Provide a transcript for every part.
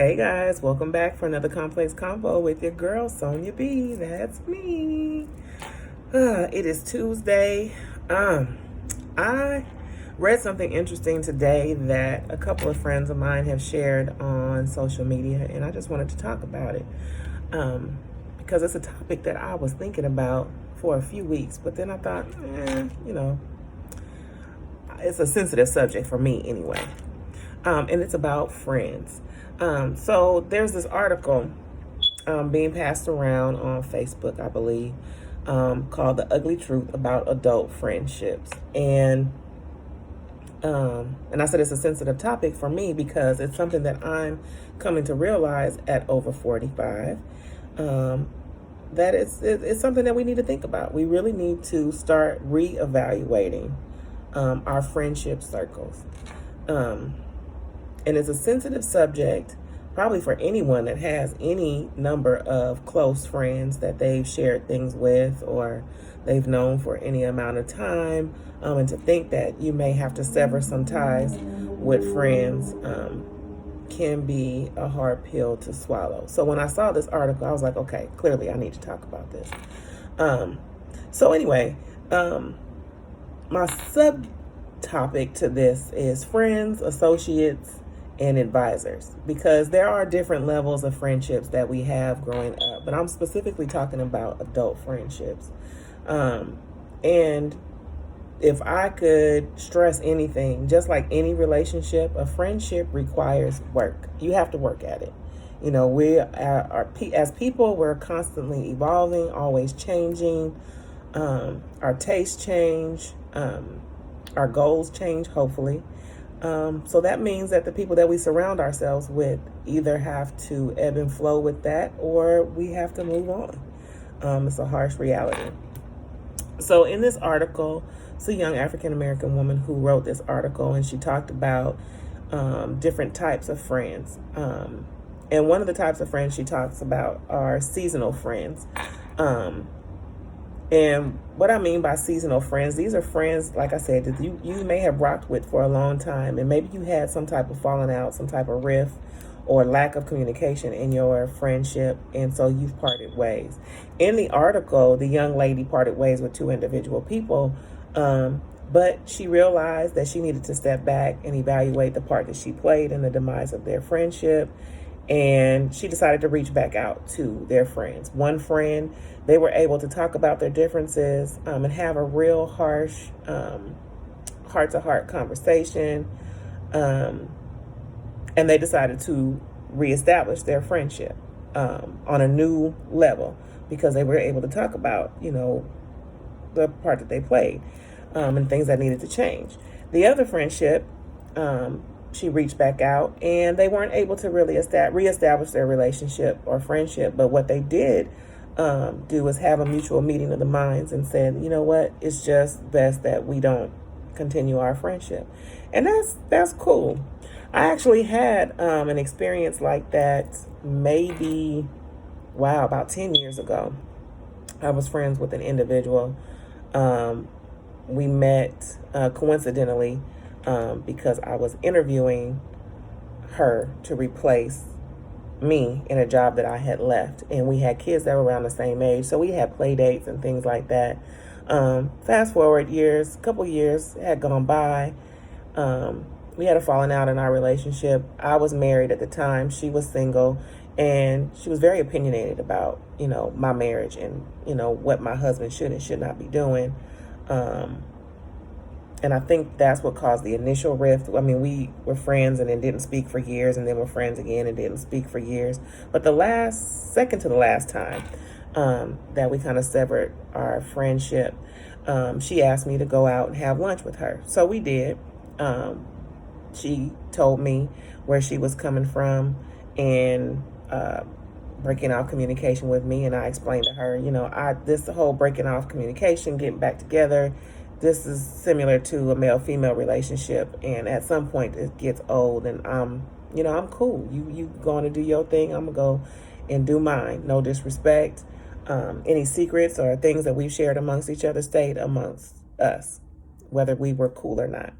Hey guys, welcome back for another Complex Combo with your girl, Sonia B. That's me. It is Tuesday. I read something interesting today that a couple of friends of mine have shared on social media, and I just wanted to talk about it because it's a topic that I was thinking about for a few weeks, but then I thought, it's a sensitive subject for me anyway. And it's about friends. So there's this article being passed around on Facebook, I believe, called "The Ugly Truth About Adult Friendships," and I said it's a sensitive topic for me because it's something that I'm coming to realize at over 45. That it's something that we need to think about. We really need to start reevaluating our friendship circles. And it's a sensitive subject, probably for anyone that has any number of close friends that they've shared things with or they've known for any amount of time. And to think that you may have to sever some ties with friends can be a hard pill to swallow. So when I saw this article, I was like, okay, clearly I need to talk about this. So anyway, my subtopic to this is friends, associates, and advisors, because there are different levels of friendships that we have growing up, but I'm specifically talking about adult friendships. And if I could stress anything, just like any relationship, a friendship requires work. You have to work at it. You know, we are as people, we're constantly evolving, always changing. Our tastes change, our goals change, hopefully. So that means that the people that we surround ourselves with either have to ebb and flow with that or we have to move on. It's a harsh reality. So in this article, it's a young African-American woman who wrote this article, and she talked about different types of friends. And one of the types of friends she talks about are seasonal friends. And what I mean by seasonal friends, these are friends, like I said, that you may have rocked with for a long time, and maybe you had some type of falling out, some type of rift or lack of communication in your friendship, and so you've parted ways. In the article, the young lady parted ways with two individual people, but she realized that she needed to step back and evaluate the part that she played in the demise of their friendship. And she decided to reach back out to their friends. One friend, they were able to talk about their differences and have a real harsh heart-to-heart conversation. And they decided to reestablish their friendship on a new level because they were able to talk about, the part that they played and things that needed to change. The other friendship, she reached back out and they weren't able to really reestablish their relationship or friendship. But what they did do was have a mutual meeting of the minds and said, you know what, it's just best that we don't continue our friendship. And that's cool. I actually had an experience like that maybe, about 10 years ago. I was friends with an individual. We met coincidentally because I was interviewing her to replace me in a job that I had left. And we had kids that were around the same age, so we had play dates and things like that. Fast forward a couple years had gone by. We had a falling out in our relationship. I was married at the time. She was single. And she was very opinionated about, my marriage and, what my husband should and should not be doing. And I think that's what caused the initial rift. I mean, we were friends and then didn't speak for years, and then we're friends again and didn't speak for years. But second to the last time that we kind of severed our friendship, she asked me to go out and have lunch with her. So we did. She told me where she was coming from and breaking off communication with me. And I explained to her, this whole breaking off communication, getting back together, this is similar to a male-female relationship, and at some point it gets old, and I'm cool. You going to do your thing, I'm gonna go and do mine. No disrespect. Any secrets or things that we've shared amongst each other stayed amongst us, whether we were cool or not.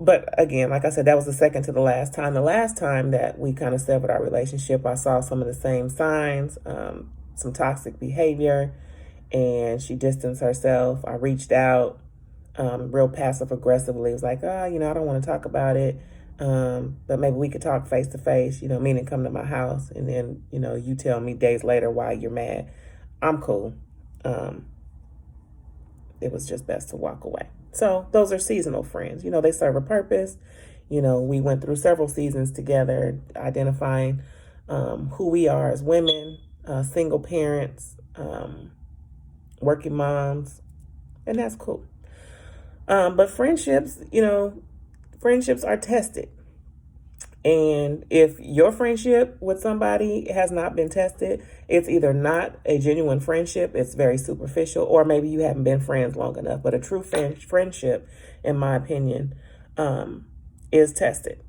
But again, like I said, that was the second to the last time. The last time that we kind of severed our relationship, I saw some of the same signs, some toxic behavior, and she distanced herself. I reached out, real passive aggressively. It was like, oh, I don't want to talk about it. But maybe we could talk face to face, meaning come to my house. And then, you tell me days later why you're mad. I'm cool. It was just best to walk away. So those are seasonal friends. They serve a purpose. We went through several seasons together, identifying who we are as women, single parents, working moms, and that's cool. But friendships are tested. And if your friendship with somebody has not been tested, it's either not a genuine friendship, it's very superficial, or maybe you haven't been friends long enough. But a true friendship, in my opinion, is tested.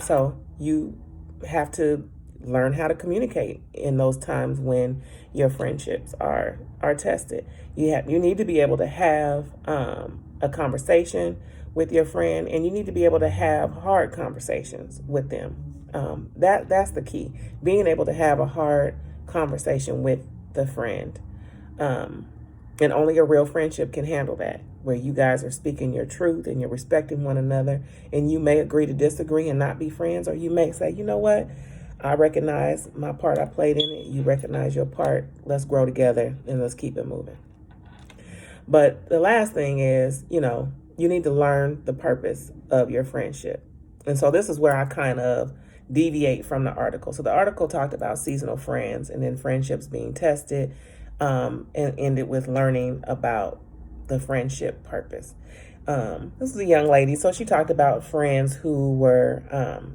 So you have to learn how to communicate in those times when your friendships are tested. You need to be able to have a conversation with your friend, and you need to be able to have hard conversations with them. That's the key. Being able to have a hard conversation with the friend. And only a real friendship can handle that, where you guys are speaking your truth and you're respecting one another, and you may agree to disagree and not be friends, or you may say, you know what, I recognize my part I played in it, you recognize your part, let's grow together and let's keep it moving. But the last thing is, you need to learn the purpose of your friendship. And so this is where I kind of deviate from the article. So the article talked about seasonal friends and then friendships being tested, and ended with learning about the friendship purpose. This is a young lady. So she talked about friends who were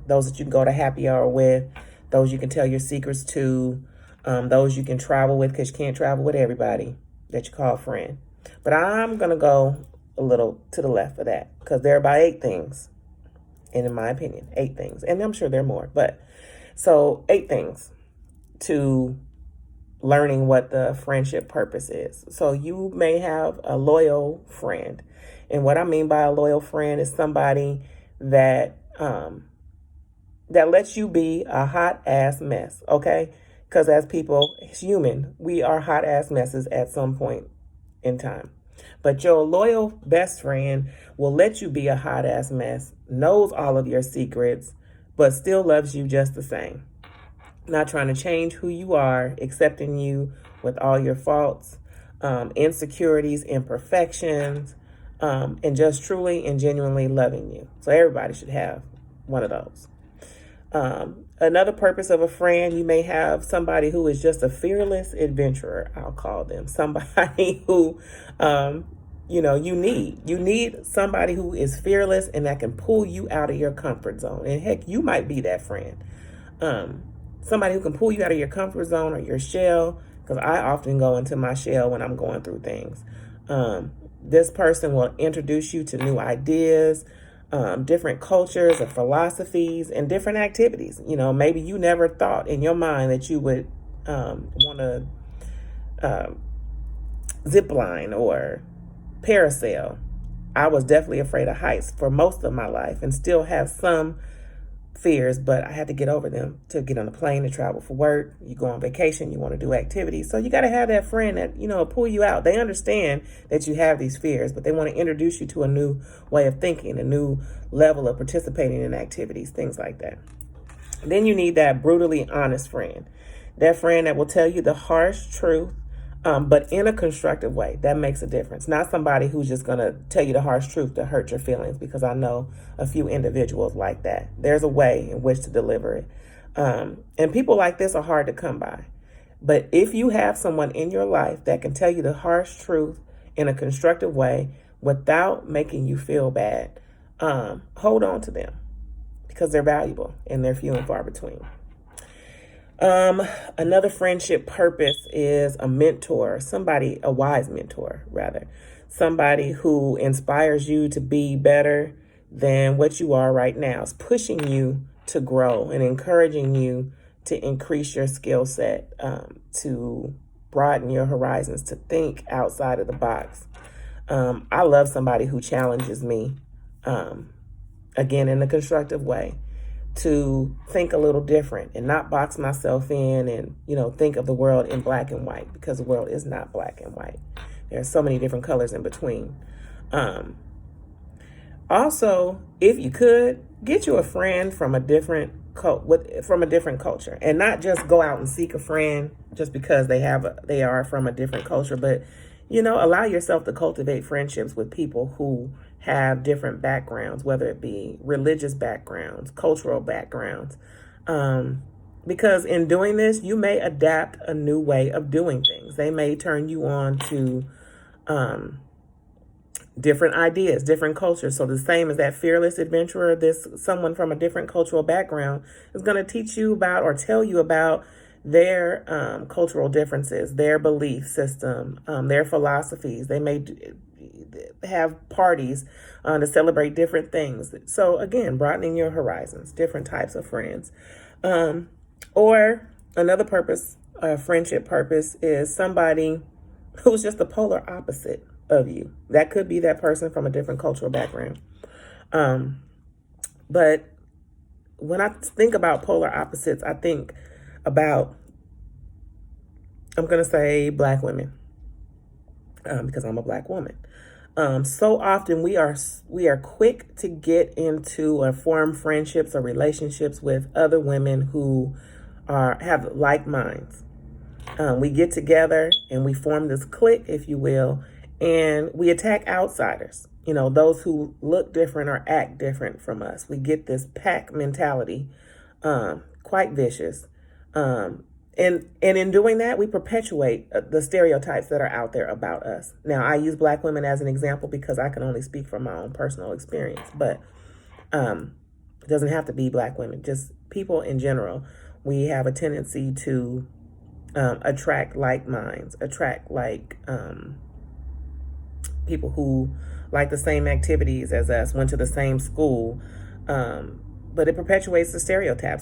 those that you can go to happy hour with, those you can tell your secrets to, those you can travel with, because you can't travel with everybody that you call a friend. But I'm going to go a little to the left of that, because there are about 8 things, and in my opinion, 8 things, and I'm sure there are more, but so 8 things to learning what the friendship purpose is. So you may have a loyal friend, and what I mean by a loyal friend is somebody that that lets you be a hot ass mess, okay? Because as people, it's human, we are hot ass messes at some point in time. But your loyal best friend will let you be a hot ass mess, knows all of your secrets, but still loves you just the same. Not trying to change who you are, accepting you with all your faults, insecurities, imperfections, and just truly and genuinely loving you. So everybody should have one of those. Another purpose of a friend, you may have somebody who is just a fearless adventurer, I'll call them. Somebody who, you need somebody who is fearless and that can pull you out of your comfort zone. And heck, you might be that friend. Somebody who can pull you out of your comfort zone or your shell, because I often go into my shell when I'm going through things. This person will introduce you to new ideas, different cultures or philosophies, and different activities. Maybe you never thought in your mind that you would want to zip line or parasail. I was definitely afraid of heights for most of my life, and still have some fears, but I had to get over them to get on a plane, to travel for work. You go on vacation, you want to do activities. So you got to have that friend that, pull you out. They understand that you have these fears, but they want to introduce you to a new way of thinking, a new level of participating in activities, things like that. Then you need that brutally honest friend. That friend that will tell you the harsh truth, but in a constructive way. That makes a difference. Not somebody who's just going to tell you the harsh truth to hurt your feelings, because I know a few individuals like that. There's a way in which to deliver it. And people like this are hard to come by. But if you have someone in your life that can tell you the harsh truth in a constructive way without making you feel bad, hold on to them, because they're valuable and they're few and far between. Another friendship purpose is a mentor, a wise mentor, rather. Somebody who inspires you to be better than what you are right now. It's pushing you to grow and encouraging you to increase your skill set, to broaden your horizons, to think outside of the box. I love somebody who challenges me, again, in a constructive way, to think a little different and not box myself in and, think of the world in black and white, because the world is not black and white. There are so many different colors in between. Also, if you could, get you a friend from a different culture, and not just go out and seek a friend just because they are from a different culture, but allow yourself to cultivate friendships with people who have different backgrounds, whether it be religious backgrounds, cultural backgrounds, because in doing this, you may adapt a new way of doing things. They may turn you on to different ideas, different cultures. So the same as that fearless adventurer, someone from a different cultural background is going to teach you about or tell you about their cultural differences, their belief system, their philosophies. They may have parties to celebrate different things. So again, broadening your horizons, different types of friends. Or another purpose, friendship purpose, is somebody who's just the polar opposite of you. That could be that person from a different cultural background. But when I think about polar opposites, I think about, I'm going to say black women, because I'm a black woman. So often we are quick to get into or form friendships or relationships with other women who have like minds. We get together and we form this clique, if you will, and we attack outsiders, those who look different or act different from us. We get this pack mentality, quite vicious. And in doing that, we perpetuate the stereotypes that are out there about us. Now, I use black women as an example because I can only speak from my own personal experience, but it doesn't have to be black women, just people in general. We have a tendency to attract like minds, attract like people who like the same activities as us, went to the same school, but it perpetuates the stereotype.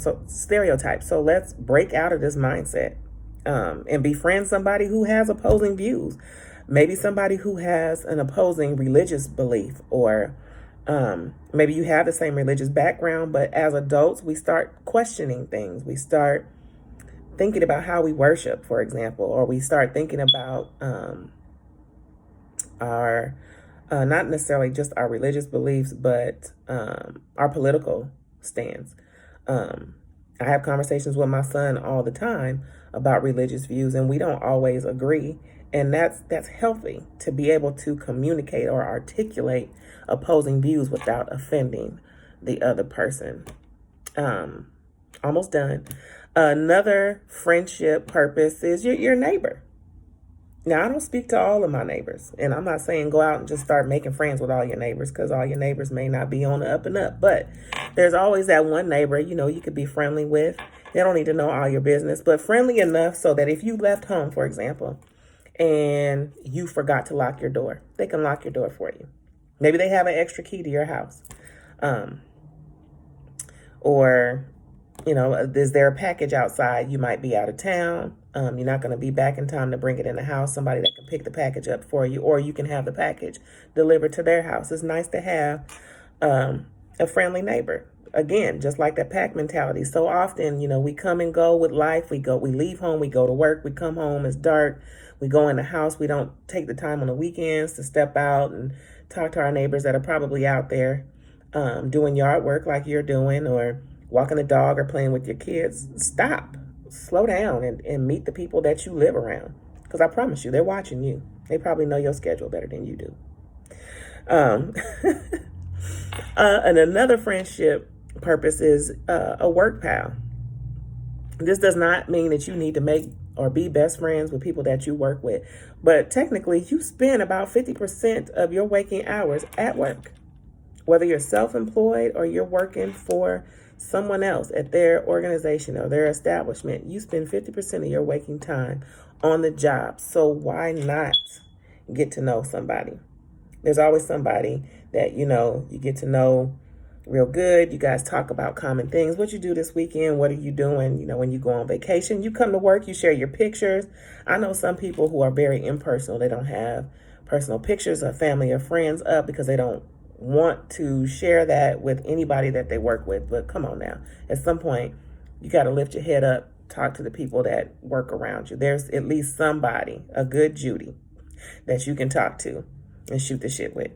So let's break out of this mindset and befriend somebody who has opposing views. Maybe somebody who has an opposing religious belief, or maybe you have the same religious background, but as adults, we start questioning things. We start thinking about how we worship, for example, or we start thinking about our not necessarily just our religious beliefs, but our political stance. I have conversations with my son all the time about religious views, and we don't always agree. And that's healthy, to be able to communicate or articulate opposing views without offending the other person. Almost done. Another friendship purpose is your neighbor. Now, I don't speak to all of my neighbors, and I'm not saying go out and just start making friends with all your neighbors, because all your neighbors may not be on the up and up. But there's always that one neighbor, you could be friendly with. They don't need to know all your business, but friendly enough so that if you left home, for example, and you forgot to lock your door, they can lock your door for you. Maybe they have an extra key to your house. Or, is there a package outside? You might be out of town. You're not going to be back in time to bring it in the house. Somebody that can pick the package up for you, or you can have the package delivered to their house. It's nice to have a friendly neighbor. Again, just like that pack mentality. So often, we come and go with life. We leave home, we go to work, we come home, it's dark. We go in the house. We don't take the time on the weekends to step out and talk to our neighbors that are probably out there doing yard work like you're doing, or walking the dog, or playing with your kids. Stop, slow down, and meet the people that you live around. Because I promise you, they're watching you. They probably know your schedule better than you do. And another friendship purpose is a work pal. This does not mean that you need to make or be best friends with people that you work with. But technically, you spend about 50% of your waking hours at work. Whether you're self-employed or you're working for someone else at their organization or their establishment, you spend 50% of your waking time on the job. So why not get to know somebody? There's always somebody that, you get to know real good. You guys talk about common things. What you do this weekend? What are you doing? When you go on vacation, you come to work, you share your pictures. I know some people who are very impersonal. They don't have personal pictures of family or friends up because they don't want to share that with anybody that they work with. But come on now. At some point, you got to lift your head up, talk to the people that work around you. There's at least somebody, a good Judy, that you can talk to and shoot the shit with.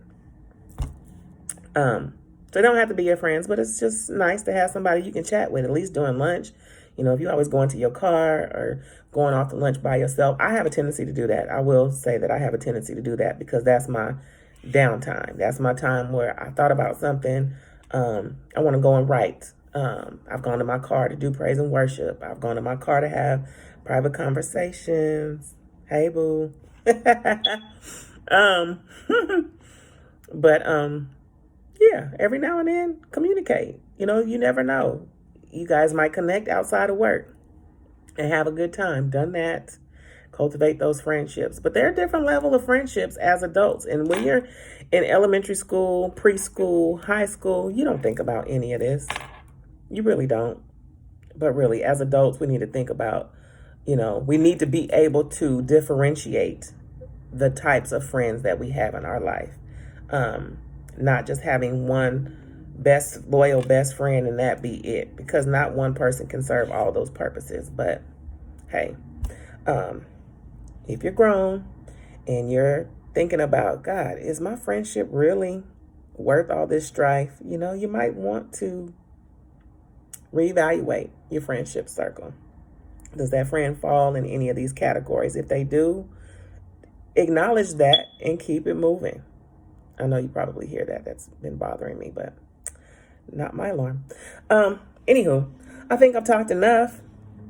So they don't have to be your friends, but it's just nice to have somebody you can chat with, at least during lunch. You know, if you always go into your car or going off to lunch by yourself, I have a tendency to do that. I will say that I have a tendency to do that because that's my downtime. That's my time where I thought about something. I want to go and write. I've gone to my car to do praise and worship. I've gone to my car to have private conversations. Hey, boo. um, but, yeah, every now and then communicate. You know, you never know. You guys might connect outside of work and have a good time. Done that. Cultivate those friendships. But there are different levels of friendships as adults. And when you're in elementary school, preschool, high school, you don't think about any of this. You really don't. But really, as adults, we need to think about, you know, we need to be able to differentiate the types of friends that we have in our life. Not just having one loyal best friend and that be it, because not one person can serve all those purposes. But hey, if you're grown and you're thinking about, God, is my friendship really worth all this strife? You know, you might want to reevaluate your friendship circle. Does that friend fall in any of these categories? If they do, acknowledge that and keep it moving. I know you probably hear that. That's been bothering me, but not my alarm. Anywho, I think I've talked enough.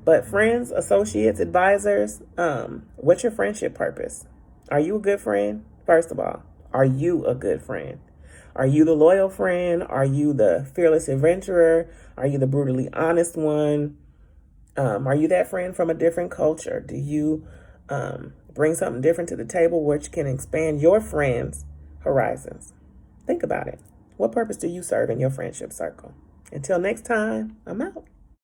But friends, associates, advisors, what's your friendship purpose? Are you a good friend? First of all, are you a good friend? Are you the loyal friend? Are you the fearless adventurer? Are you the brutally honest one? Are you that friend from a different culture? Do you bring something different to the table which can expand your friends' horizons? Think about it. What purpose do you serve in your friendship circle? Until next time, I'm out.